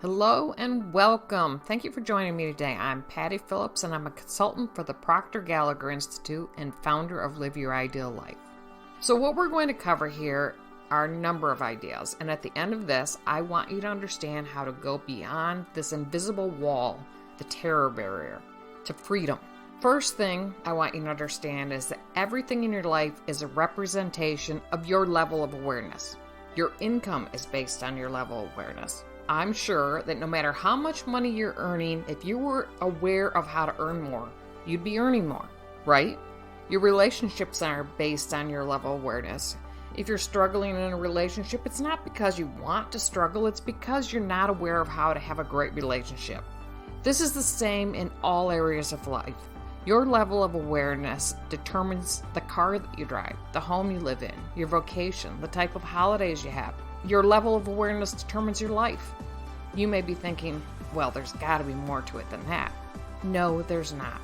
Hello and welcome. Thank you for joining me today. I'm Patty Phillips and I'm a consultant for the Proctor Gallagher Institute and founder of Live Your Ideal Life. So what we're going to cover here are a number of ideas, and at the end of this, I want you to understand how to go beyond this invisible wall, the terror barrier, to freedom. First thing I want you to understand is that everything in your life is a representation of your level of awareness. Your income is based on your level of awareness. I'm sure that no matter how much money you're earning, if you were aware of how to earn more, you'd be earning more, right? Your relationships are based on your level of awareness. If you're struggling in a relationship, it's not because you want to struggle, it's because you're not aware of how to have a great relationship. This is the same in all areas of life. Your level of awareness determines the car that you drive, the home you live in, your vocation, the type of holidays you have. Your level of awareness determines your life. You may be thinking, well, there's got to be more to it than that. No, there's not.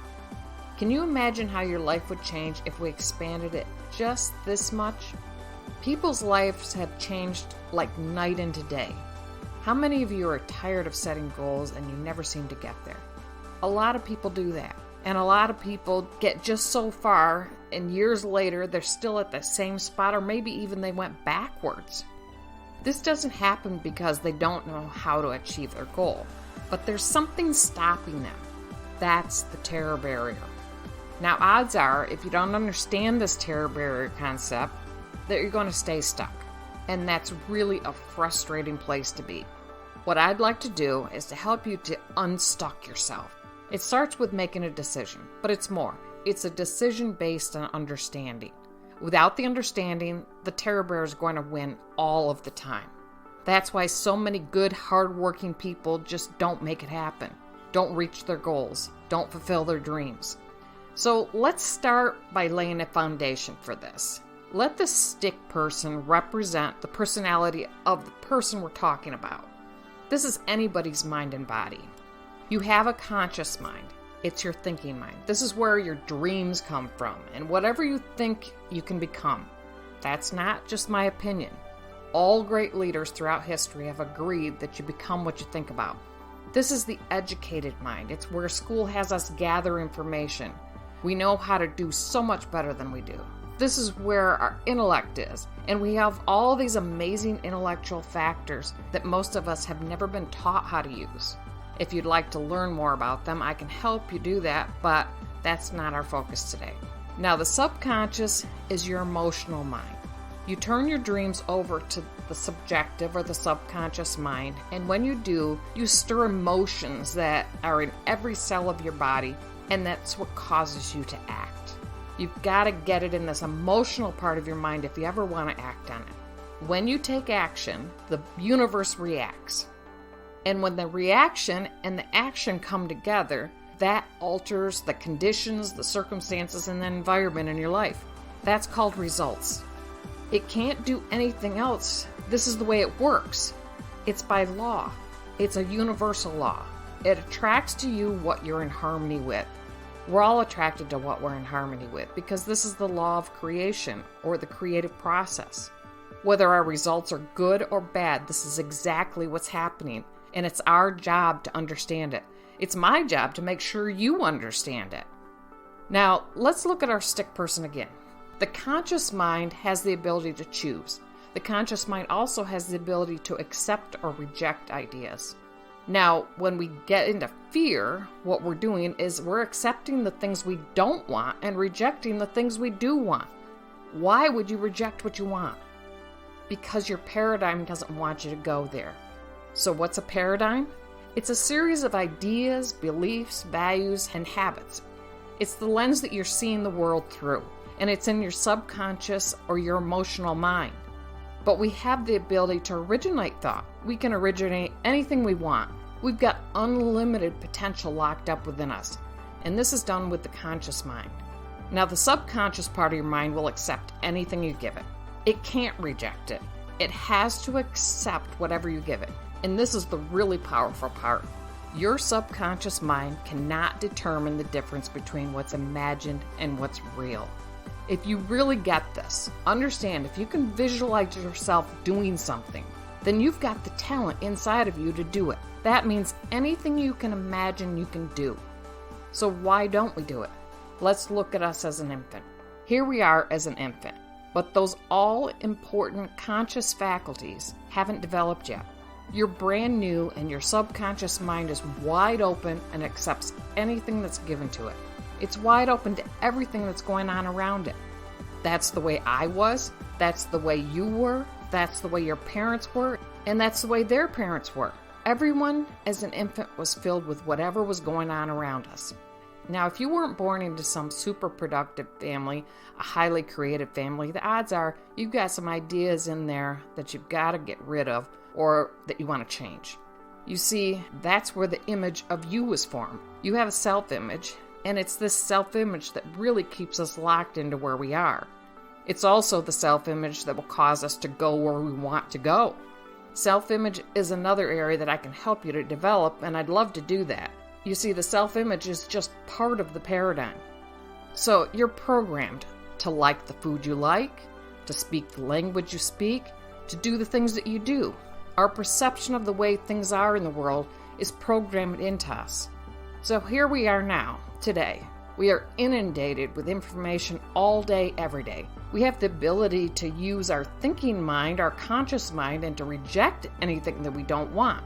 Can you imagine how your life would change if we expanded it just this much? People's lives have changed like night into day. How many of you are tired of setting goals and you never seem to get there? A lot of people do that. And a lot of people get just so far, and years later, they're still at the same spot, or maybe even they went backwards. This doesn't happen because they don't know how to achieve their goal, but there's something stopping them. That's the terror barrier. Now, odds are, if you don't understand this terror barrier concept, that you're going to stay stuck. And that's really a frustrating place to be. What I'd like to do is to help you to unstuck yourself. It starts with making a decision, but it's more. It's a decision based on understanding. Without the understanding, the terror barrier is going to win all of the time. That's why so many good, hardworking people just don't make it happen, don't reach their goals, don't fulfill their dreams. So let's start by laying a foundation for this. Let the stick person represent the personality of the person we're talking about. This is anybody's mind and body. You have a conscious mind. It's your thinking mind. This is where your dreams come from, and whatever you think you can become. That's not just my opinion. All great leaders throughout history have agreed that you become what you think about. This is the educated mind. It's where school has us gather information. We know how to do so much better than we do. This is where our intellect is, and we have all these amazing intellectual factors that most of us have never been taught how to use. If you'd like to learn more about them, I can help you do that, but that's not our focus today. Now, the subconscious is your emotional mind. You turn your dreams over to the subjective or the subconscious mind, and when you do, you stir emotions that are in every cell of your body, and that's what causes you to act. You've got to get it in this emotional part of your mind if you ever want to act on it. When you take action, the universe reacts. And when the reaction and the action come together, that alters the conditions, the circumstances, and the environment in your life. That's called results. It can't do anything else. This is the way it works. It's by law. It's a universal law. It attracts to you what you're in harmony with. We're all attracted to what we're in harmony with because this is the law of creation or the creative process. Whether our results are good or bad, this is exactly what's happening. And it's our job to understand it. It's my job to make sure you understand it. Now, let's look at our stick person again. The conscious mind has the ability to choose. The conscious mind also has the ability to accept or reject ideas. Now, when we get into fear, what we're doing is we're accepting the things we don't want and rejecting the things we do want. Why would you reject what you want? Because your paradigm doesn't want you to go there. So what's a paradigm? It's a series of ideas, beliefs, values, and habits. It's the lens that you're seeing the world through, and it's in your subconscious or your emotional mind. But we have the ability to originate thought. We can originate anything we want. We've got unlimited potential locked up within us, and this is done with the conscious mind. Now, the subconscious part of your mind will accept anything you give it. It can't reject it. It has to accept whatever you give it. And this is the really powerful part. Your subconscious mind cannot determine the difference between what's imagined and what's real. If you really get this, understand if you can visualize yourself doing something, then you've got the talent inside of you to do it. That means anything you can imagine you can do. So why don't we do it? Let's look at us as an infant. Here we are as an infant, but those all-important conscious faculties haven't developed yet. You're brand new and your subconscious mind is wide open and accepts anything that's given to it. It's wide open to everything that's going on around it. That's the way I was, that's the way you were, that's the way your parents were, and that's the way their parents were. Everyone as an infant was filled with whatever was going on around us. Now, if you weren't born into some super productive family, a highly creative family, the odds are you've got some ideas in there that you've got to get rid of or that you want to change. You see, that's where the image of you was formed. You have a self-image, and it's this self-image that really keeps us locked into where we are. It's also the self-image that will cause us to go where we want to go. Self-image is another area that I can help you to develop, and I'd love to do that. You see, the self-image is just part of the paradigm. So you're programmed to like the food you like, to speak the language you speak, to do the things that you do. Our perception of the way things are in the world is programmed into us. So here we are now, today. We are inundated with information all day, every day. We have the ability to use our thinking mind, our conscious mind, and to reject anything that we don't want.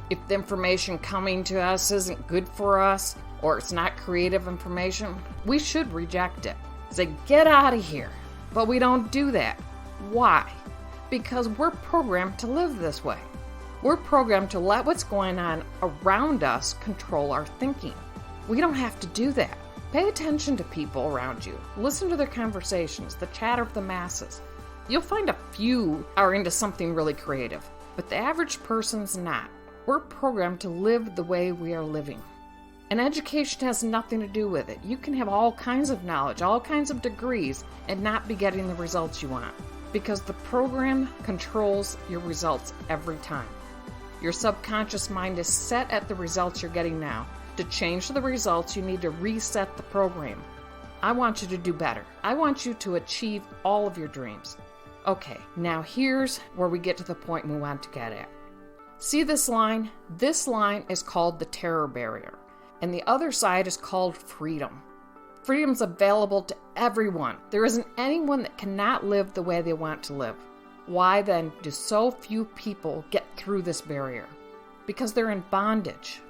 If the information coming to us isn't good for us, or it's not creative information, we should reject it. Say, get out of here. But we don't do that. Why? Because we're programmed to live this way. We're programmed to let what's going on around us control our thinking. We don't have to do that. Pay attention to people around you. Listen to their conversations, the chatter of the masses. You'll find a few are into something really creative, but the average person's not. We're programmed to live the way we are living. And education has nothing to do with it. You can have all kinds of knowledge, all kinds of degrees, and not be getting the results you want. Because the program controls your results every time. Your subconscious mind is set at the results you're getting now. To change the results, you need to reset the program. I want you to do better. I want you to achieve all of your dreams. Okay, now here's where we get to the point we want to get at. See this line? This line is called the terror barrier, and the other side is called freedom. Freedom's available to everyone. There isn't anyone that cannot live the way they want to live. Why then do so few people get through this barrier? Because they're in bondage,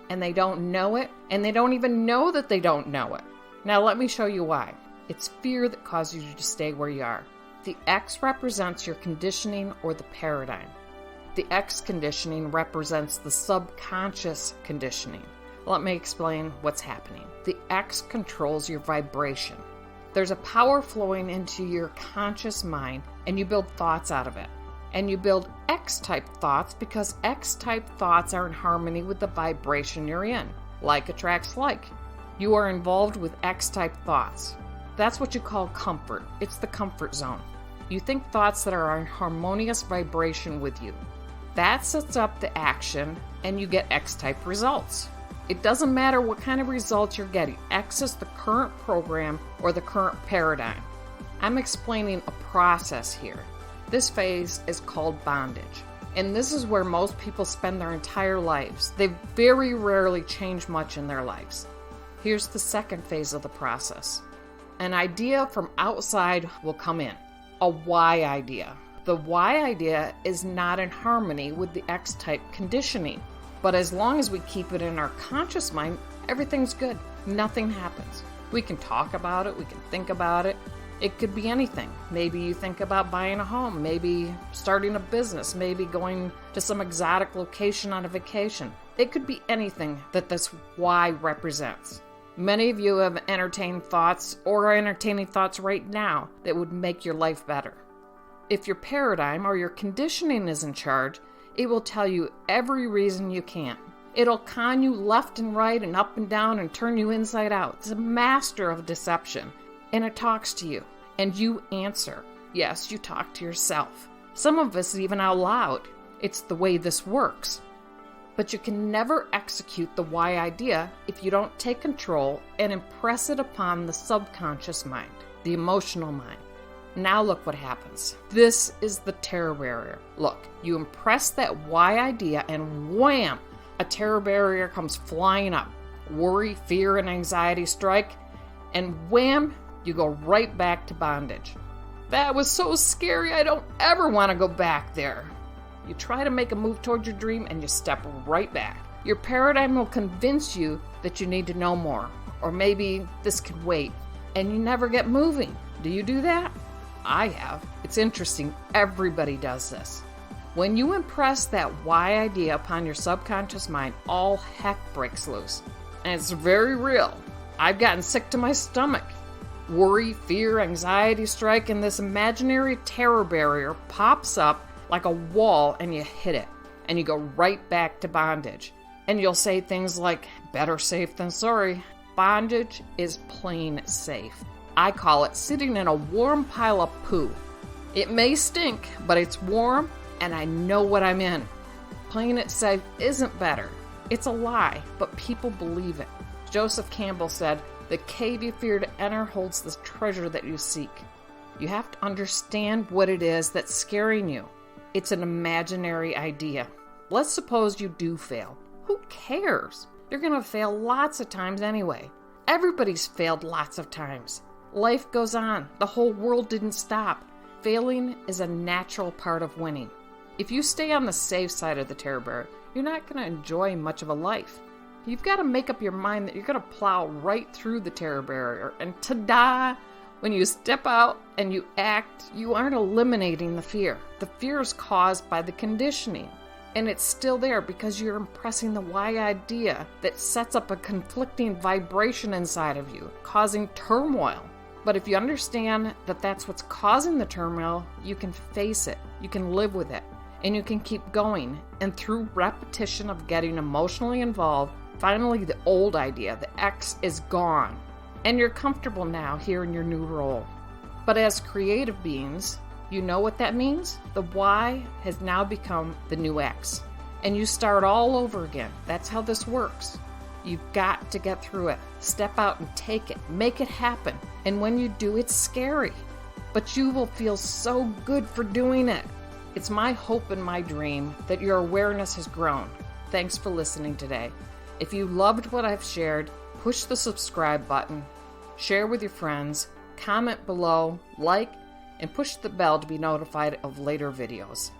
and they don't know it, and they don't even know that they don't know it. Now let me show you why. It's fear that causes you to stay where you are. The X represents your conditioning or the paradigm. The X conditioning represents the subconscious conditioning. Let me explain what's happening. The X controls your vibration. There's a power flowing into your conscious mind, and you build thoughts out of it. And you build X-type thoughts because X-type thoughts are in harmony with the vibration you're in. Like attracts like. You are involved with X-type thoughts. That's what you call comfort. It's the comfort zone. You think thoughts that are in harmonious vibration with you. That sets up the action, and you get X-type results. It doesn't matter what kind of results you're getting. X is the current program or the current paradigm. I'm explaining a process here. This phase is called bondage. And this is where most people spend their entire lives. They very rarely change much in their lives. Here's the second phase of the process. An idea from outside will come in. A why idea. The why idea is not in harmony with the X-type conditioning. But as long as we keep it in our conscious mind, everything's good. Nothing happens. We can talk about it. We can think about it. It could be anything. Maybe you think about buying a home, maybe starting a business, maybe going to some exotic location on a vacation. It could be anything that this why represents. Many of you have entertained thoughts or are entertaining thoughts right now that would make your life better. If your paradigm or your conditioning is in charge, it will tell you every reason you can't. It'll con you left and right and up and down and turn you inside out. It's a master of deception. And it talks to you, and you answer. Yes, you talk to yourself. Some of us even out loud. It's the way this works. But you can never execute the why idea if you don't take control and impress it upon the subconscious mind, the emotional mind. Now look what happens. This is the terror barrier. Look, you impress that why idea and wham, a terror barrier comes flying up. Worry, fear, and anxiety strike, and wham, you go right back to bondage. That was so scary, I don't ever want to go back there. You try to make a move toward your dream and you step right back. Your paradigm will convince you that you need to know more, or maybe this could wait, and you never get moving. Do you do that? I have. It's interesting, everybody does this. When you impress that why idea upon your subconscious mind, all heck breaks loose. And it's very real. I've gotten sick to my stomach. Worry, fear, anxiety strike, and this imaginary terror barrier pops up like a wall and you hit it. And you go right back to bondage. And you'll say things like, better safe than sorry. Bondage is plain safe. I call it sitting in a warm pile of poo. It may stink, but it's warm and I know what I'm in. Playing it safe isn't better. It's a lie, but people believe it. Joseph Campbell said, "The cave you fear to enter holds the treasure that you seek." You have to understand what it is that's scaring you. It's an imaginary idea. Let's suppose you do fail. Who cares? You're going to fail lots of times anyway. Everybody's failed lots of times. Life goes on. The whole world didn't stop. Failing is a natural part of winning. If you stay on the safe side of the terror barrier, you're not going to enjoy much of a life. You've got to make up your mind that you're going to plow right through the terror barrier. And ta-da! When you step out and you act, you aren't eliminating the fear. The fear is caused by the conditioning. And it's still there because you're impressing the why idea that sets up a conflicting vibration inside of you, causing turmoil. But if you understand that that's what's causing the turmoil, you can face it, you can live with it, and you can keep going. And through repetition of getting emotionally involved, finally the old idea, the X, is gone. And you're comfortable now here in your new role. But as creative beings, you know what that means? The Y has now become the new X. And you start all over again. That's how this works. You've got to get through it. Step out and take it. Make it happen. And when you do, it's scary. But you will feel so good for doing it. It's my hope and my dream that your awareness has grown. Thanks for listening today. If you loved what I've shared, push the subscribe button, share with your friends, comment below, like, and push the bell to be notified of later videos.